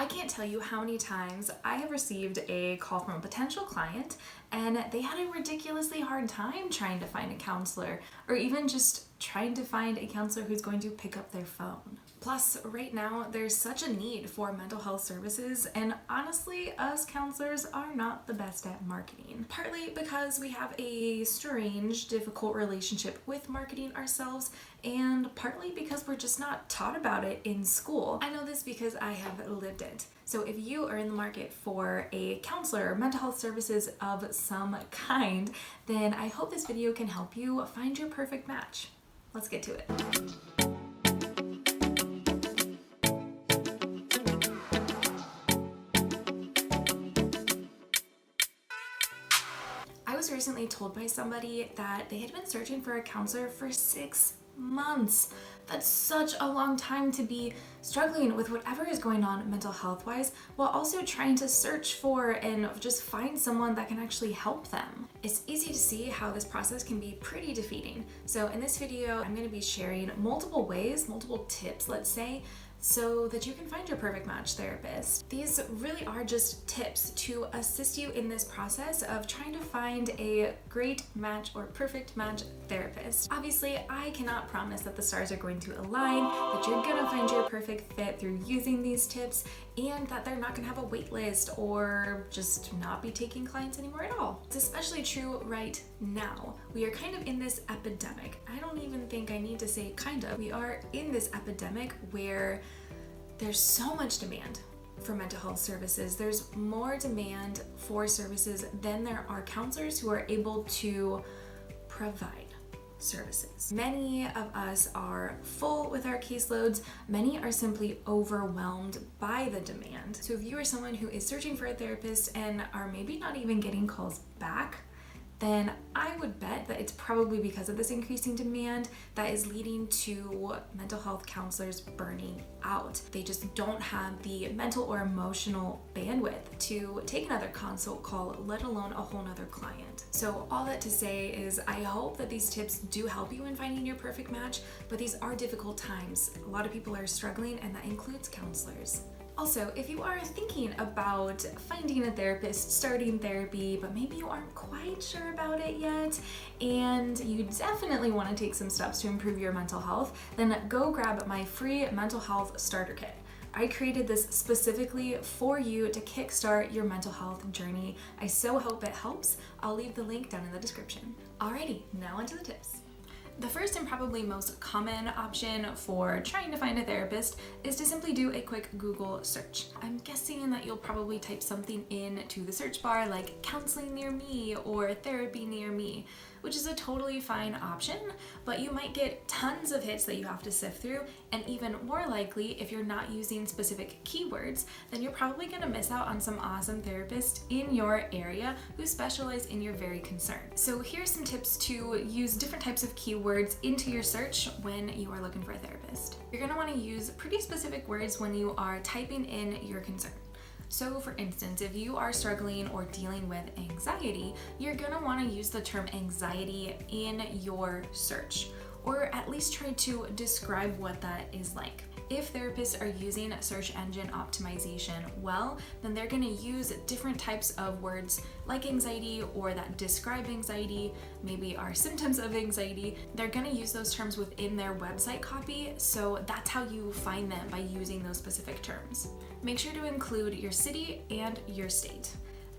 I can't tell you how many times I have received a call from a potential client and they had a ridiculously hard time trying to find a counselor, or even just trying to find a counselor who's going to pick up their phone. Plus, right now, there's such a need for mental health services, and honestly, us counselors are not the best at marketing. Partly because we have a strange, difficult relationship with marketing ourselves, and partly because we're just not taught about it in school. I know this because I have lived it. So if you are in the market for a counselor or mental health services of some kind, then I hope this video can help you find your perfect match. Let's get to it. I was recently told by somebody that they had been searching for a counselor for 6 months. That's such a long time to be struggling with whatever is going on mental health wise, while also trying to search for and just find someone that can actually help them. It's easy to see how this process can be pretty defeating. So in this video, I'm going to be sharing multiple ways, multiple tips, let's say, so that you can find your perfect match therapist. These really are just tips to assist you in this process of trying to find a great match or perfect match therapist. Obviously, I cannot promise that the stars are going to align, that you're gonna find your perfect fit through using these tips, and that they're not gonna have a wait list or just not be taking clients anymore at all. It's especially true right now. We are kind of in this epidemic. I don't even think I need to say kind of. We are in this epidemic where there's so much demand for mental health services. There's more demand for services than there are counselors who are able to provide services. Many of us are full with our caseloads. Many are simply overwhelmed by the demand. So if you are someone who is searching for a therapist and are maybe not even getting calls back, then I would bet that it's probably because of this increasing demand that is leading to mental health counselors burning out. They just don't have the mental or emotional bandwidth to take another consult call, let alone a whole nother client. So all that to say is I hope that these tips do help you in finding your perfect match, but these are difficult times. A lot of people are struggling, and that includes counselors. Also, if you are thinking about finding a therapist, starting therapy, but maybe you aren't quite sure about it yet, and you definitely want to take some steps to improve your mental health, then go grab my free mental health starter kit. I created this specifically for you to kickstart your mental health journey. I so hope it helps. I'll leave the link down in the description. Alrighty, now onto the tips. The first and probably most common option for trying to find a therapist is to simply do a quick Google search. I'm guessing that you'll probably type something into the search bar like counseling near me or therapy near me, which is a totally fine option, but you might get tons of hits that you have to sift through, and even more likely, if you're not using specific keywords, then you're probably gonna miss out on some awesome therapists in your area who specialize in your very concern. So here's some tips to use different types of keywords into your search when you are looking for a therapist. You're gonna wanna use pretty specific words when you are typing in your concern. So for instance, if you are struggling or dealing with anxiety, you're gonna wanna use the term anxiety in your search, or at least try to describe what that is like. If therapists are using search engine optimization well, then they're gonna use different types of words like anxiety or that describe anxiety, maybe are symptoms of anxiety. They're gonna use those terms within their website copy, so that's how you find them, by using those specific terms. Make sure to include your city and your state.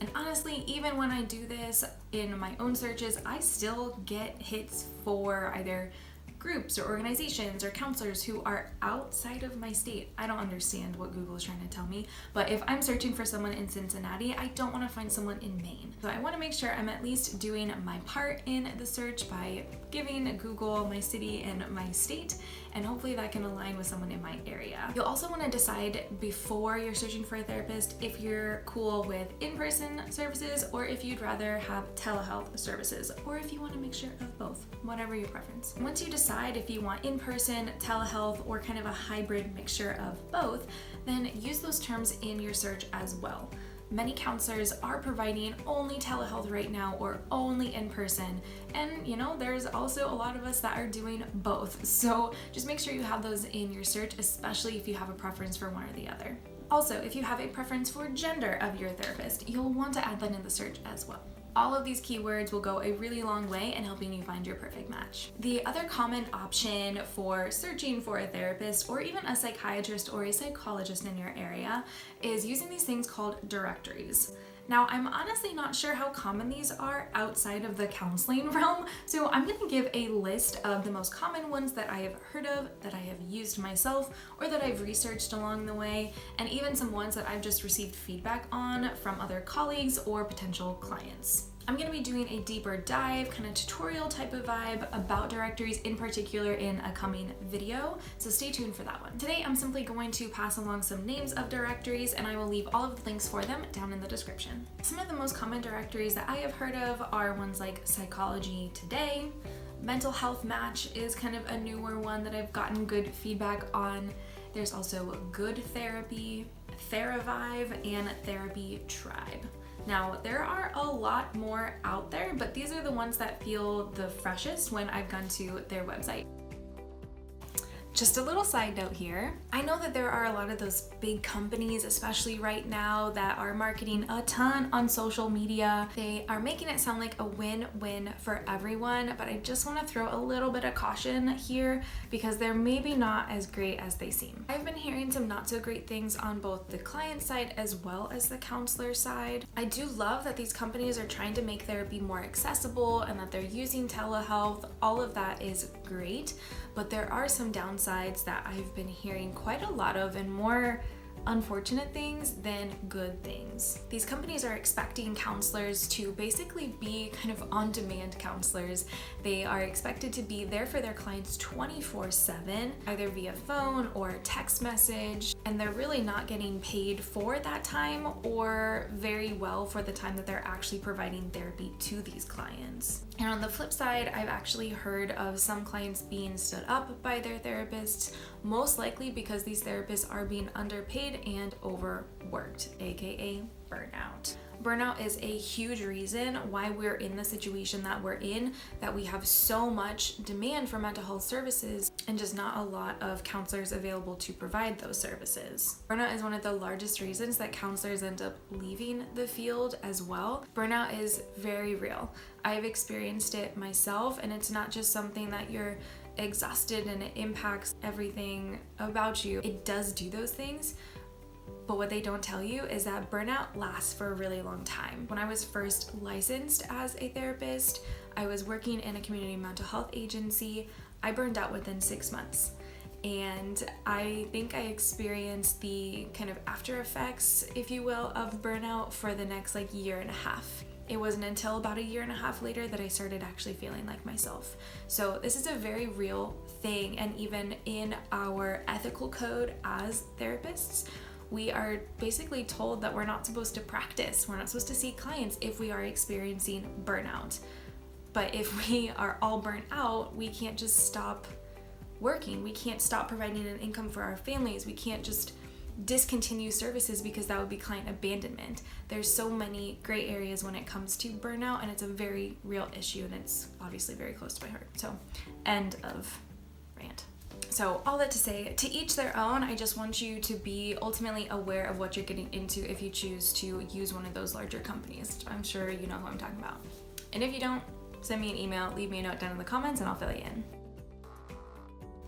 And honestly, even when I do this in my own searches, I still get hits for either groups or organizations or counselors who are outside of my state. I don't understand what Google is trying to tell me, but if I'm searching for someone in Cincinnati, I don't want to find someone in Maine. So I want to make sure I'm at least doing my part in the search by giving Google my city and my state, and hopefully that can align with someone in my area. You'll also want to decide before you're searching for a therapist if you're cool with in-person services or if you'd rather have telehealth services, or if you want a mixture of both, whatever your preference. Once you decide if you want in-person, telehealth, or kind of a hybrid mixture of both, then use those terms in your search as well. Many counselors are providing only telehealth right now or only in person. And there's also a lot of us that are doing both. So just make sure you have those in your search, especially if you have a preference for one or the other. Also, if you have a preference for gender of your therapist, you'll want to add that in the search as well. All of these keywords will go a really long way in helping you find your perfect match. The other common option for searching for a therapist or even a psychiatrist or a psychologist in your area is using these things called directories. Now, I'm honestly not sure how common these are outside of the counseling realm, so I'm going to give a list of the most common ones that I have heard of, that I have used myself, or that I've researched along the way, and even some ones that I've just received feedback on from other colleagues or potential clients. I'm going to be doing a deeper dive, kind of tutorial type of vibe about directories in particular in a coming video, so stay tuned for that one. Today I'm simply going to pass along some names of directories, and I will leave all of the links for them down in the description. Some of the most common directories that I have heard of are ones like Psychology Today. Mental Health Match is kind of a newer one that I've gotten good feedback on. There's also Good Therapy, Theravive, and Therapy Tribe. Now, there are a lot more out there, but these are the ones that feel the freshest when I've gone to their website. Just a little side note here. I know that there are a lot of those big companies, especially right now, that are marketing a ton on social media. They are making it sound like a win-win for everyone, but I just want to throw a little bit of caution here because they're maybe not as great as they seem. I've been hearing some not so great things on both the client side as well as the counselor side. I do love that these companies are trying to make therapy more accessible and that they're using telehealth. All of that is great, but there are some downsides that I've been hearing quite a lot of, and more unfortunate things than good things. These companies are expecting counselors to basically be kind of on-demand counselors. They are expected to be there for their clients 24/7, either via phone or text message, and they're really not getting paid for that time or very well for the time that they're actually providing therapy to these clients. And on the flip side, I've actually heard of some clients being stood up by their therapists, most likely because these therapists are being underpaid and overworked, aka burnout. Burnout is a huge reason why we're in the situation that we're in, that we have so much demand for mental health services and just not a lot of counselors available to provide those services. Burnout is one of the largest reasons that counselors end up leaving the field as well. Burnout is very real. I've experienced it myself, and it's not just something that you're exhausted and it impacts everything about you. It does do those things, but what they don't tell you is that burnout lasts for a really long time. When I was first licensed as a therapist, I was working in a community mental health agency. I burned out within 6 months. And I think I experienced the kind of after effects, if you will, of burnout for the next year and a half. It wasn't until about a year and a half later that I started actually feeling like myself. So this is a very real thing, and even in our ethical code as therapists, we are basically told that we're not supposed to practice, we're not supposed to see clients if we are experiencing burnout. But if we are all burnt out, we can't just stop working. We can't stop providing an income for our families. We can't just discontinue services because that would be client abandonment. There's so many gray areas when it comes to burnout, and it's a very real issue, and it's obviously very close to my heart. So, end of rant. So all that to say, to each their own. I just want you to be ultimately aware of what you're getting into if you choose to use one of those larger companies. I'm sure you know who I'm talking about. And if you don't, send me an email, leave me a note down in the comments, and I'll fill you in.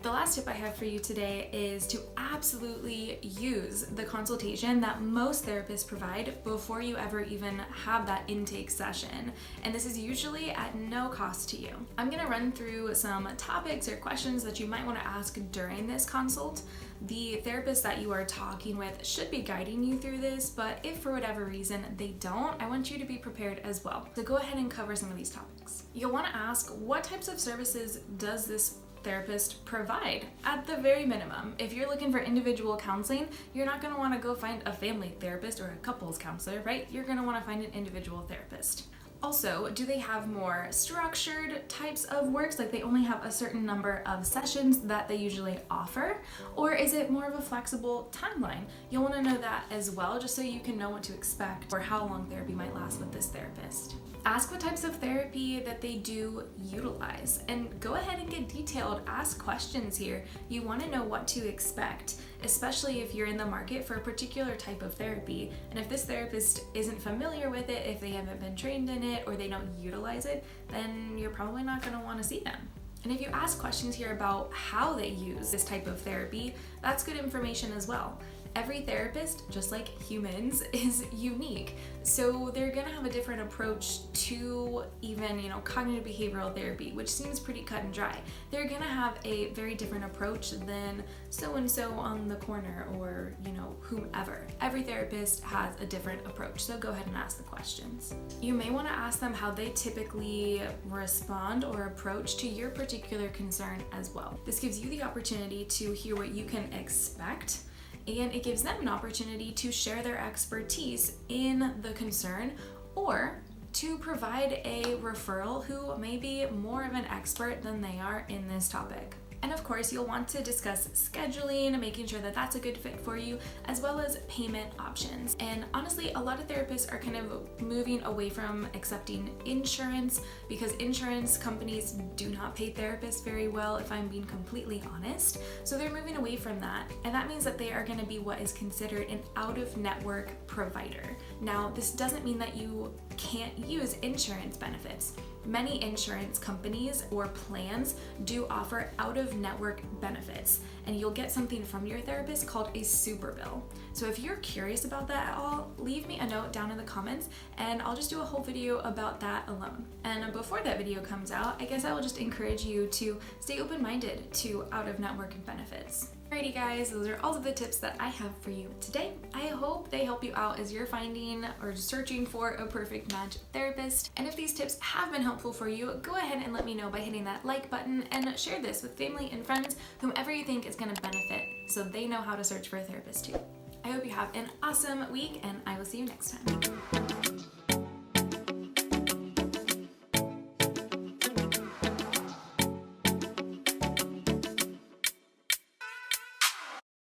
The last tip I have for you today is to absolutely use the consultation that most therapists provide before you ever even have that intake session. And this is usually at no cost to you. I'm gonna run through some topics or questions that you might wanna ask during this consult. The therapist that you are talking with should be guiding you through this, but if for whatever reason they don't, I want you to be prepared as well. So go ahead and cover some of these topics. You'll wanna ask, what types of services does this therapist provide? At the very minimum, if you're looking for individual counseling, you're not going to want to go find a family therapist or a couples counselor, right? You're going to want to find an individual therapist. Also, do they have more structured types of works, like they only have a certain number of sessions that they usually offer, or is it more of a flexible timeline? You'll want to know that as well, just so you can know what to expect or how long therapy might last with this therapist. Ask what types of therapy that they do utilize, and go ahead and get detailed. Ask questions here. You want to know what to expect, especially if you're in the market for a particular type of therapy. And if this therapist isn't familiar with it, if they haven't been trained in it, or they don't utilize it, then you're probably not going to want to see them. And if you ask questions here about how they use this type of therapy, that's good information as well. Every therapist, just like humans, is unique. So they're gonna have a different approach to even, cognitive behavioral therapy, which seems pretty cut and dry. They're gonna have a very different approach than so-and-so on the corner or, whomever. Every therapist has a different approach, so go ahead and ask the questions. You may wanna ask them how they typically respond or approach to your particular concern as well. This gives you the opportunity to hear what you can expect, and it gives them an opportunity to share their expertise in the concern or to provide a referral who may be more of an expert than they are in this topic. And of course, you'll want to discuss scheduling, making sure that that's a good fit for you, as well as payment options. And honestly, a lot of therapists are kind of moving away from accepting insurance because insurance companies do not pay therapists very well, if I'm being completely honest. So they're moving away from that. And that means that they are going to be what is considered an out-of-network provider. Now, this doesn't mean that you can't use insurance benefits. Many insurance companies or plans do offer out-of-network benefits, and you'll get something from your therapist called a super bill. So if you're curious about that at all, leave me a note down in the comments and I'll just do a whole video about that alone. And before that video comes out, I guess I will just encourage you to stay open-minded to out-of-network benefits. Alrighty guys, those are all of the tips that I have for you today. I hope they help you out as you're finding or searching for a perfect match therapist. And if these tips have been helpful for you, go ahead and let me know by hitting that like button and share this with family and friends, whomever you think is going to benefit, so they know how to search for a therapist too. I hope you have an awesome week and I will see you next time.